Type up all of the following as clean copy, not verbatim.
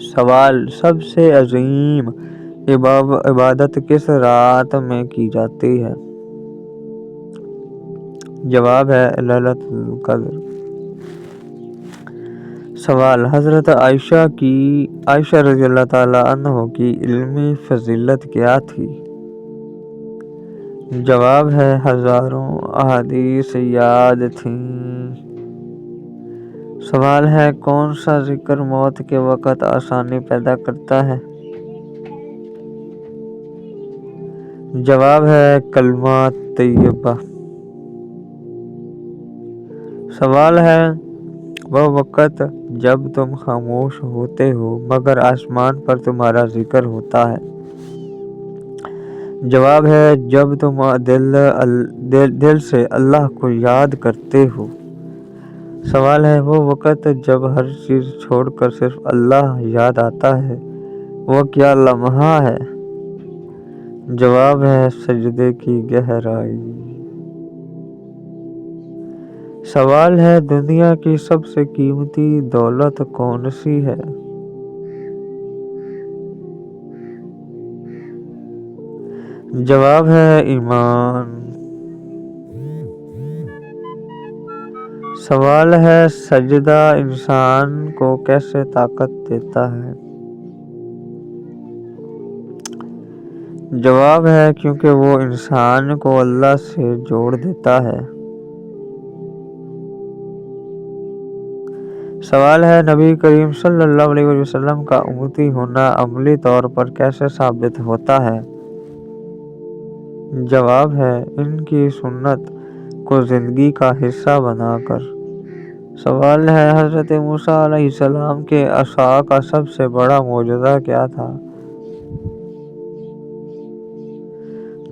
سوال: سب سے عظیم عبادت کس رات میں کی جاتی ہے؟ جواب ہے لیلۃ القدر۔ سوال: حضرت عائشہ رضی اللہ تعالیٰ عنہ کی علمی فضیلت کیا تھی؟ جواب ہے ہزاروں احادیث یاد تھیں۔ سوال ہے کون سا ذکر موت کے وقت آسانی پیدا کرتا ہے؟ جواب ہے کلمہ طیبہ۔ سوال ہے وہ وقت جب تم خاموش ہوتے ہو مگر آسمان پر تمہارا ذکر ہوتا ہے۔ جواب ہے جب تم دل سے اللہ کو یاد کرتے ہو۔ سوال ہے وہ وقت جب ہر چیز چھوڑ کر صرف اللہ یاد آتا ہے، وہ کیا لمحہ ہے؟ جواب ہے سجدے کی گہرائی۔ سوال ہے دنیا کی سب سے قیمتی دولت کون سی ہے؟ جواب ہے ایمان۔ سوال ہے سجدہ انسان کو کیسے طاقت دیتا ہے؟ جواب ہے کیونکہ وہ انسان کو اللہ سے جوڑ دیتا ہے۔ سوال ہے نبی کریم صلی اللہ علیہ وسلم کا امتی ہونا عملی طور پر کیسے ثابت ہوتا ہے؟ جواب ہے ان کی سنت کو زندگی کا حصہ بنا کر۔ سوال ہے حضرت موسیٰ علیہ السلام کے عصا کا سب سے بڑا معجزہ کیا تھا؟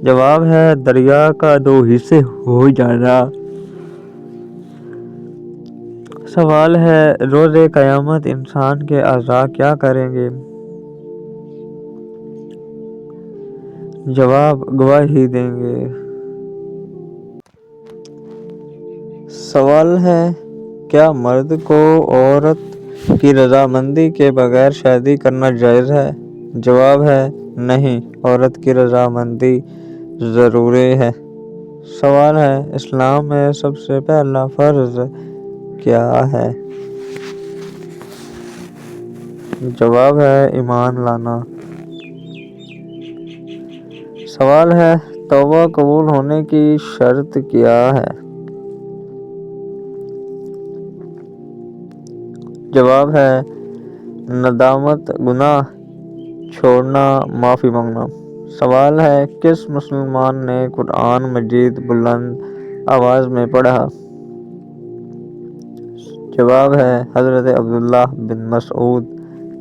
جواب ہے دریا کا 2 حصے ہو جانا۔ سوال ہے روز قیامت انسان کے اعضاء کیا کریں گے؟ جواب گواہی دیں گے۔ سوال ہے کیا مرد کو عورت کی رضامندی کے بغیر شادی کرنا جائز ہے؟ جواب ہے نہیں، عورت کی رضامندی ضروری ہے۔ سوال ہے اسلام میں سب سے پہلا فرض کیا ہے؟ جواب ہے ایمان لانا۔ سوال ہے توبہ قبول ہونے کی شرط کیا ہے؟ جواب ہے ندامت، گناہ چھوڑنا، معافی مانگنا۔ سوال ہے کس مسلمان نے قرآن مجید بلند آواز میں پڑھا؟ جواب ہے حضرت عبداللہ بن مسعود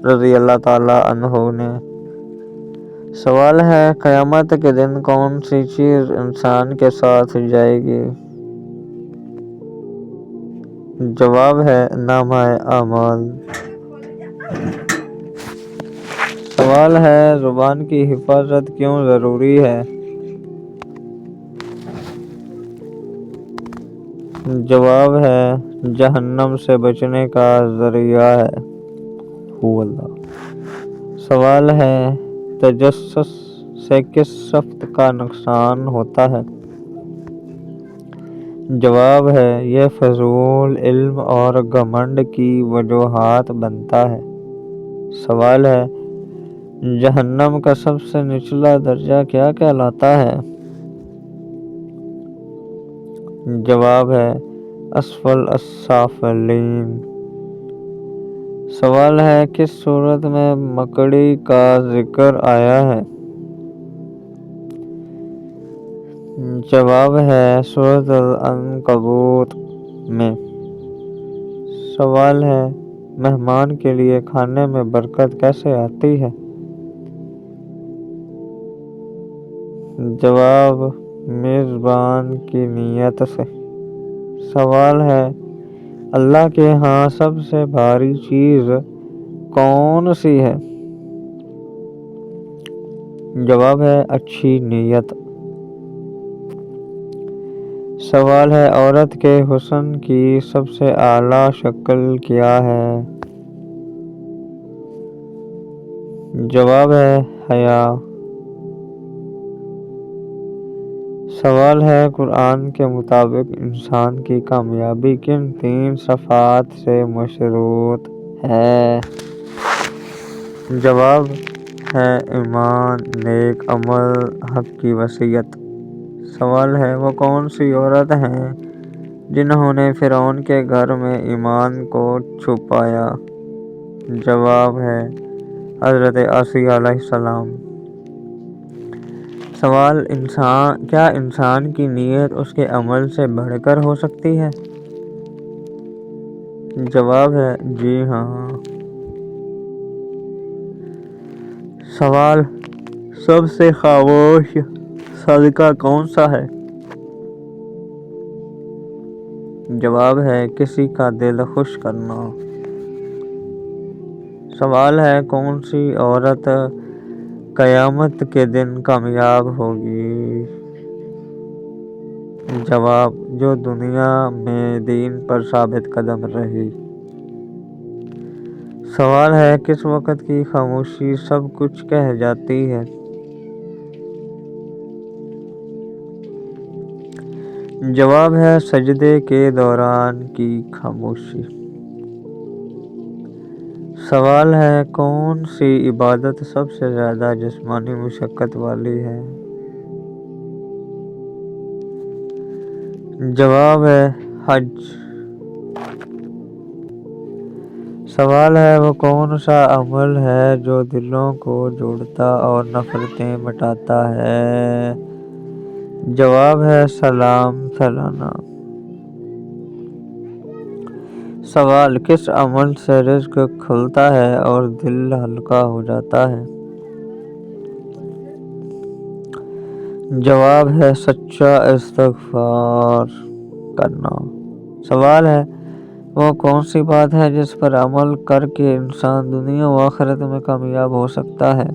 رضی اللہ تعالیٰ عنہ نے۔ سوال ہے قیامت کے دن کون سی چیز انسان کے ساتھ جائے گی؟ جواب ہے نامہ اعمال۔ سوال ہے زبان کی حفاظت کیوں ضروری ہے؟ جواب ہے جہنم سے بچنے کا ذریعہ ہے۔ سوال ہے تجسس سے کس صفت کا نقصان ہوتا ہے؟ جواب ہے یہ فضول علم اور گھمنڈ کی وجوہات بنتا ہے۔ سوال ہے جہنم کا سب سے نچلا درجہ کیا کہلاتا ہے؟ جواب ہے اسفل السافلین۔ سوال ہے کس سورت میں مکڑی کا ذکر آیا ہے؟ جواب ہے سورۃ العنکبوت میں۔ سوال ہے مہمان کے لیے کھانے میں برکت کیسے آتی ہے؟ جواب میزبان کی نیت سے۔ سوال ہے اللہ کے ہاں سب سے بھاری چیز کون سی ہے؟ جواب ہے اچھی نیت۔ سوال ہے عورت کے حسن کی سب سے اعلیٰ شکل کیا ہے؟ جواب ہے حیا۔ سوال ہے قرآن کے مطابق انسان کی کامیابی کن 3 صفات سے مشروط ہے؟ جواب ہے ایمان، نیک عمل، حق کی وصیت۔ سوال ہے وہ کون سی عورت ہیں جنہوں نے فرعون کے گھر میں ایمان کو چھپایا؟ جواب ہے حضرت آسیہ علیہ السلام۔ سوال کیا انسان کی نیت اس کے عمل سے بڑھ کر ہو سکتی ہے؟ جواب ہے جی ہاں۔ سوال سب سے خاموش صدقہ کون سا ہے؟ جواب ہے کسی کا دل خوش کرنا۔ سوال ہے کون سی عورت قیامت کے دن کامیاب ہوگی؟ جواب جو دنیا میں دین پر ثابت قدم رہی۔ سوال ہے کس وقت کی خاموشی سب کچھ کہہ جاتی ہے؟ جواب ہے سجدے کے دوران کی خاموشی۔ سوال ہے کون سی عبادت سب سے زیادہ جسمانی مشقت والی ہے؟ جواب ہے حج۔ سوال ہے وہ کون سا عمل ہے جو دلوں کو جوڑتا اور نفرتیں مٹاتا ہے؟ جواب ہے سلام پھیلانا۔ سوال کس عمل سے رزق کھلتا ہے اور دل ہلکا ہو جاتا ہے؟ جواب ہے سچا استغفار کرنا۔ سوال ہے وہ کون سی بات ہے جس پر عمل کر کے انسان دنیا و آخرت میں کامیاب ہو سکتا ہے؟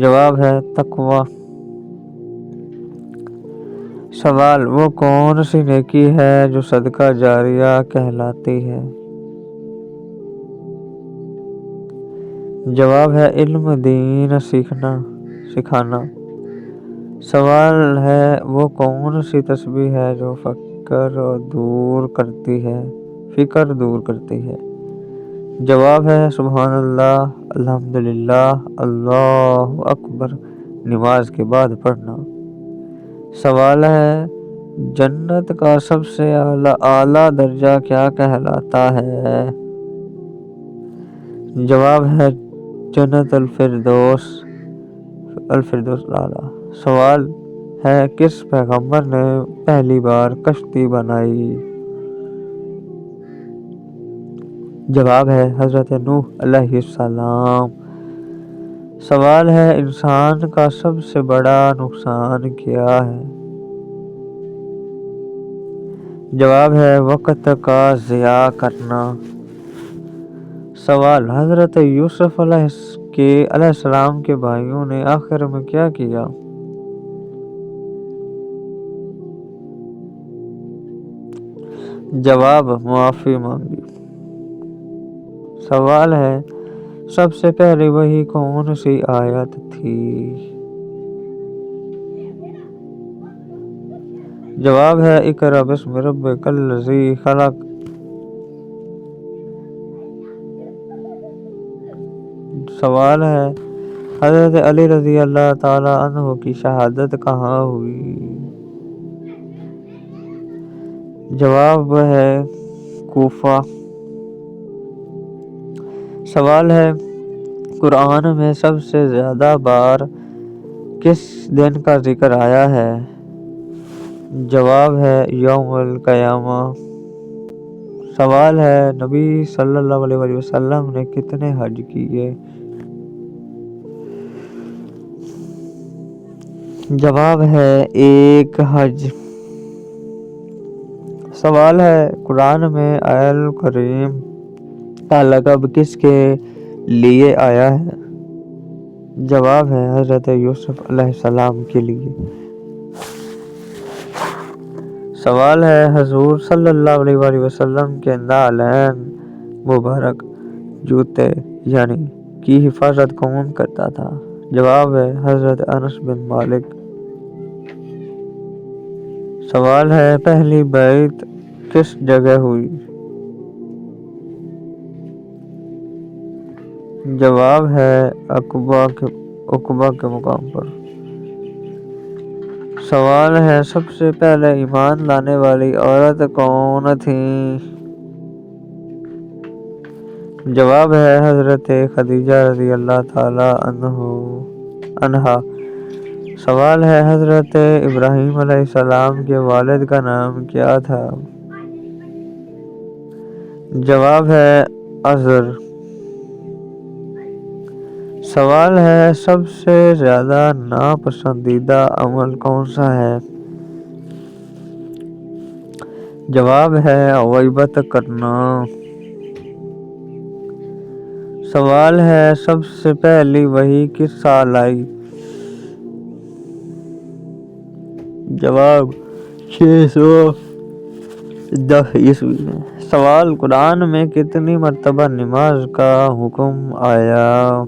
جواب ہے تقویٰ۔ سوال وہ کون سی نیکی ہے جو صدقہ جاریہ کہلاتی ہے؟ جواب ہے علم دین سکھانا۔ سوال ہے وہ کون سی تسبیح ہے جو فکر دور کرتی ہے؟ جواب ہے سبحان اللہ، الحمدللہ، اللہ اکبر نماز کے بعد پڑھنا۔ سوال ہے جنت کا سب سے اعلیٰ درجہ کیا کہلاتا ہے؟ جواب ہے جنت الفردوس اعلیٰ۔ سوال ہے کس پیغمبر نے پہلی بار کشتی بنائی؟ جواب ہے حضرت نوح علیہ السلام۔ سوال ہے انسان کا سب سے بڑا نقصان کیا ہے؟ جواب ہے وقت کا ضیاع کرنا۔ سوال حضرت یوسف علیہ السلام کے بھائیوں نے آخر میں کیا کیا؟ جواب معافی مانگی۔ سوال ہے سب سے پہلی وحی کون سی آیت تھی؟ جواب ہے اقرأ بسم ربک الذی خلق۔ سوال ہے حضرت علی رضی اللہ تعالی عنہ کی شہادت کہاں ہوئی؟ جواب ہے کوفہ۔ سوال ہے قرآن میں سب سے زیادہ بار کس دن کا ذکر آیا ہے؟ جواب ہے یوم القیامہ۔ سوال ہے نبی صلی اللہ علیہ وسلم نے کتنے حج کیے؟ جواب ہے 1 حج۔ سوال ہے قرآن میں الکریم کا لقب کس کے لیے آیا ہے؟ جواب ہے حضرت یوسف علیہ السلام کے لیے۔ سوال ہے حضور صلی اللہ علیہ وسلم کے نعلین مبارک جوتے یعنی کی حفاظت کون کرتا تھا؟ جواب ہے حضرت انس بن مالک۔ سوال ہے پہلی بیعت کس جگہ ہوئی؟ جواب ہے عقبہ کے مقام پر۔ سوال ہے سب سے پہلے ایمان لانے والی عورت کون تھی؟ جواب ہے حضرت خدیجہ رضی اللہ تعالی عنہا۔ سوال ہے حضرت ابراہیم علیہ السلام کے والد کا نام کیا تھا؟ جواب ہے عزر۔ سوال ہے سب سے زیادہ ناپسندیدہ عمل کون سا ہے؟ جواب ہے غیبت کرنا۔ سوال ہے سب سے پہلی وحی کس سال آئی؟ جواب 610 عیسوی میں۔ سوال قرآن میں کتنی مرتبہ نماز کا حکم آیا؟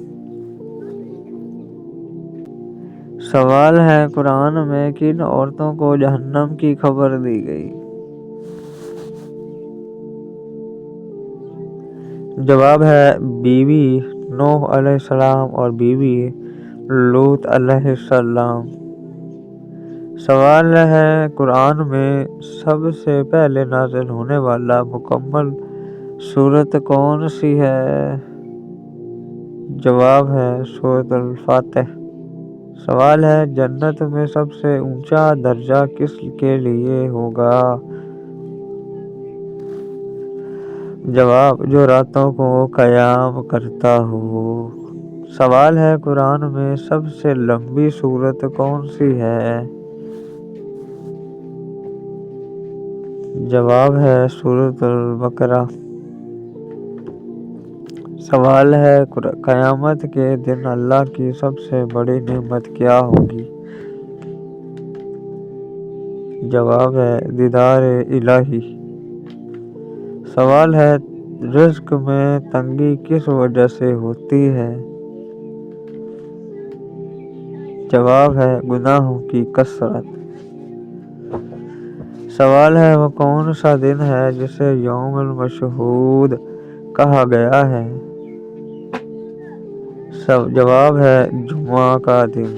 سوال ہے قرآن میں کن عورتوں کو جہنم کی خبر دی گئی؟ جواب ہے بی بی نوح علیہ السلام اور بی بی لوط علیہ السلام۔ سوال ہے قرآن میں سب سے پہلے نازل ہونے والا مکمل سورت کون سی ہے؟ جواب ہے سورۃ الفاتح۔ سوال ہے جنت میں سب سے اونچا درجہ کس کے لیے ہوگا؟ جواب جو راتوں کو قیام کرتا ہو۔ سوال ہے قرآن میں سب سے لمبی سورت کون سی ہے؟ جواب ہے سورۃ البقرہ۔ سوال ہے قیامت کے دن اللہ کی سب سے بڑی نعمت کیا ہوگی؟ جواب ہے دیدار الہی۔ سوال ہے رزق میں تنگی کس وجہ سے ہوتی ہے؟ جواب ہے گناہوں کی کثرت۔ سوال ہے وہ کون سا دن ہے جسے یوم المشہود کہا گیا ہے؟ جواب ہے جمعہ کا دن۔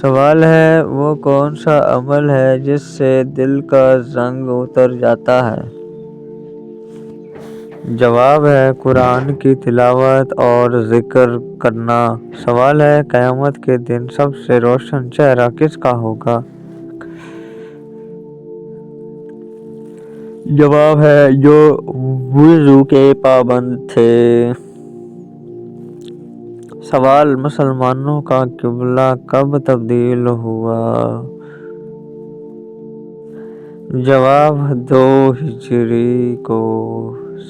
سوال ہے وہ کون سا عمل ہے جس سے دل کا زنگ اتر جاتا ہے؟ جواب ہے قرآن کی تلاوت اور ذکر کرنا۔ سوال ہے قیامت کے دن سب سے روشن چہرہ کس کا ہوگا؟ جواب ہے جو وضو کے پابند تھے۔ سوال مسلمانوں کا قبلہ کب تبدیل ہوا؟ جواب 2 ہجری کو۔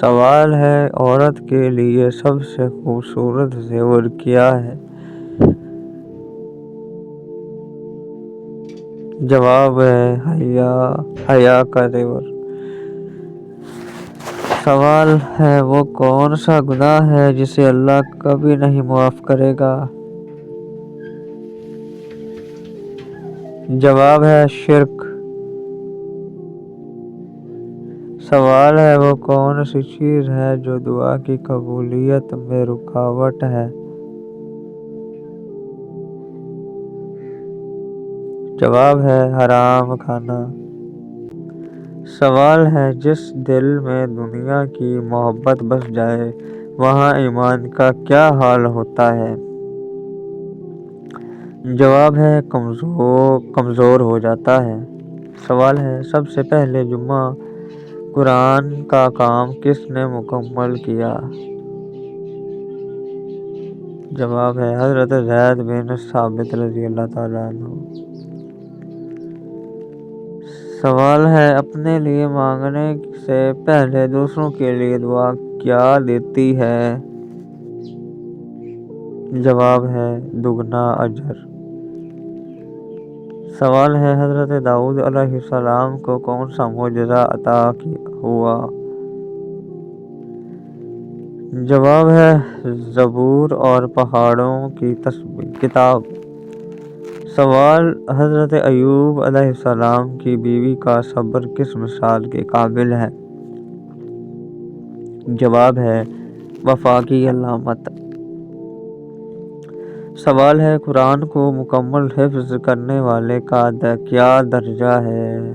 سوال ہے عورت کے لیے سب سے خوبصورت زیور کیا ہے؟ جواب ہے حیا کا زیور۔ سوال ہے وہ کون سا گناہ ہے جسے اللہ کبھی نہیں معاف کرے گا؟ جواب ہے شرک۔ سوال ہے وہ کون سی چیز ہے جو دعا کی قبولیت میں رکاوٹ ہے؟ جواب ہے حرام کھانا۔ سوال ہے جس دل میں دنیا کی محبت بس جائے وہاں ایمان کا کیا حال ہوتا ہے؟ جواب ہے کمزور ہو جاتا ہے۔ سوال ہے سب سے پہلے جمعہ قرآن کا کام کس نے مکمل کیا؟ جواب ہے حضرت زید بن ثابت رضی اللہ تعالیٰ عنہ۔ سوال ہے اپنے لیے مانگنے سے پہلے دوسروں کے لیے دعا کیا دیتی ہے؟ جواب ہے دگنا اجر۔ سوال ہے حضرت داؤد علیہ السلام کو کون سا معجزہ عطا ہوا؟ جواب ہے زبور اور پہاڑوں کی کتاب۔ سوال حضرت ایوب علیہ السلام کی بیوی کا صبر کس مثال کے قابل ہے؟ جواب ہے وفا کی علامت۔ سوال ہے قرآن کو مکمل حفظ کرنے والے کا کیا درجہ ہے؟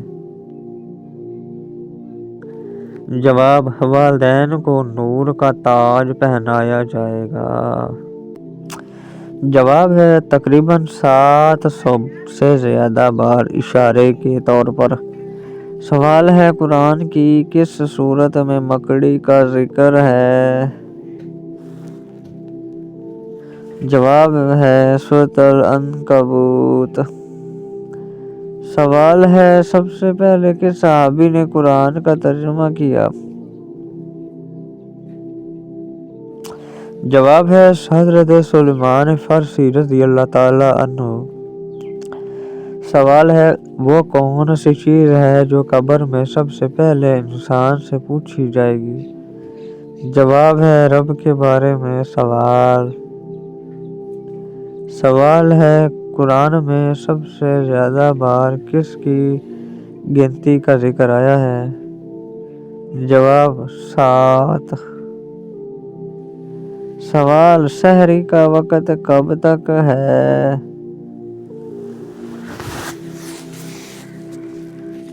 جواب والدین کو نور کا تاج پہنایا جائے گا۔ جواب ہے تقریباً 700 سے زیادہ بار اشارے کے طور پر۔ سوال ہے قرآن کی کس سورت میں مکڑی کا ذکر ہے؟ جواب ہے سورۃ العنکبوت۔ سوال ہے سب سے پہلے کس صحابی نے قرآن کا ترجمہ کیا؟ جواب ہے حضرت سلیمان فارسی رضی اللہ تعالی عنہ۔ سوال ہے وہ کون سی چیز ہے جو قبر میں سب سے پہلے انسان سے پوچھی جائے گی؟ جواب ہے رب کے بارے میں سوال۔ سوال ہے قرآن میں سب سے زیادہ بار کس کی گنتی کا ذکر آیا ہے؟ جواب 7۔ سوال سحری کا وقت کب تک ہے؟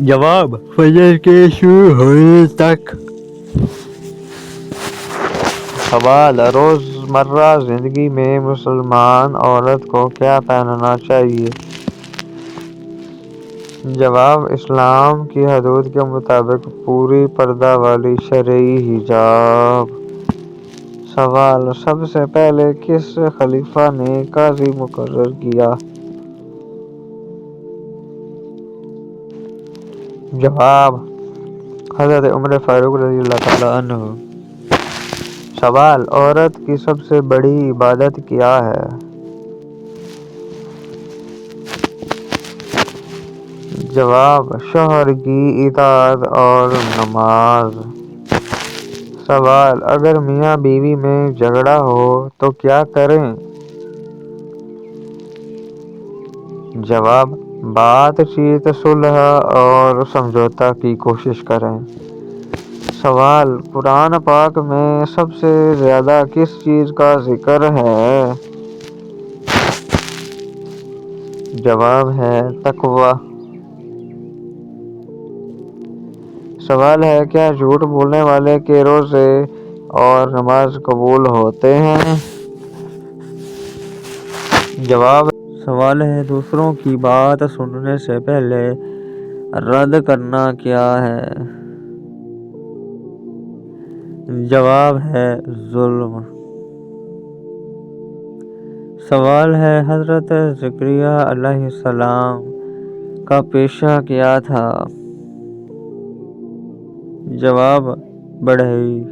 جواب فجر کے شروع ہونے تک۔ سوال روزمرہ زندگی میں مسلمان عورت کو کیا پہننا چاہیے؟ جواب اسلام کی حدود کے مطابق پوری پردہ والی شرعی حجاب۔ سوال سب سے پہلے کس خلیفہ نے قاضی مقرر کیا؟ جواب حضرت عمر فاروق رضی اللہ تعالی عنہ۔ سوال عورت کی سب سے بڑی عبادت کیا ہے؟ جواب شوہر کی اطاعت اور نماز۔ سوال اگر میاں بیوی میں جھگڑا ہو تو کیا کریں؟ جواب بات چیت صلح اور سمجھوتہ کی کوشش کریں۔ سوال قرآن پاک میں سب سے زیادہ کس چیز کا ذکر ہے؟ جواب ہے تقوی۔ سوال ہے کیا جھوٹ بولنے والے کے روزے اور نماز قبول ہوتے ہیں؟ جواب سوال ہے دوسروں کی بات سننے سے پہلے رد کرنا کیا ہے؟ جواب ہے ظلم۔ سوال ہے حضرت زکریا علیہ السلام کا پیشہ کیا تھا؟ جواب بڑھئی۔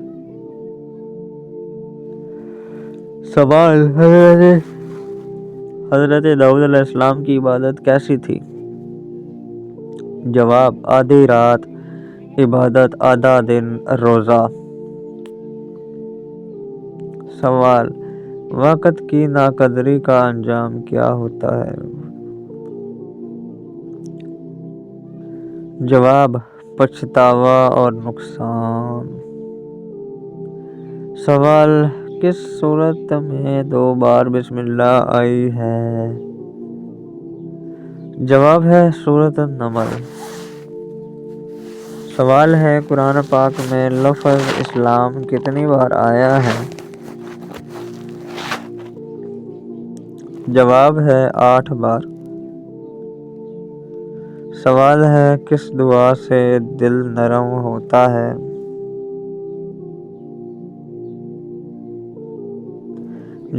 سوال حضرت داؤد علیہ السلام کی عبادت کیسی تھی؟ جواب آدھی رات عبادت آدھا دن روزہ۔ سوال وقت کی ناقدری کا انجام کیا ہوتا ہے؟ جواب پچھتاوا اور نقصان۔ سوال کس صورت میں 2 بار بسم اللہ آئی ہے؟ جواب ہے سورۃ النمل۔ سوال ہے قرآن پاک میں لفظ اسلام کتنی بار آیا ہے؟ جواب ہے 8 بار۔ سوال ہے کس دعا سے دل نرم ہوتا ہے؟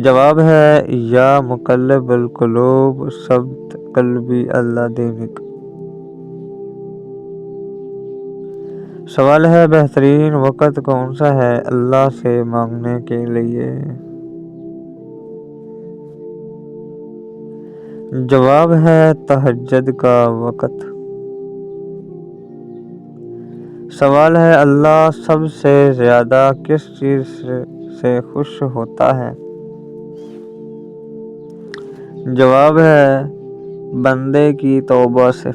جواب ہے یا مقلب القلوب ثبت قلبی علی دینک۔ سوال ہے بہترین وقت کون سا ہے اللہ سے مانگنے کے لیے؟ جواب ہے تہجد کا وقت۔ سوال ہے اللہ سب سے زیادہ کس چیز سے خوش ہوتا ہے؟ جواب ہے بندے کی توبہ سے۔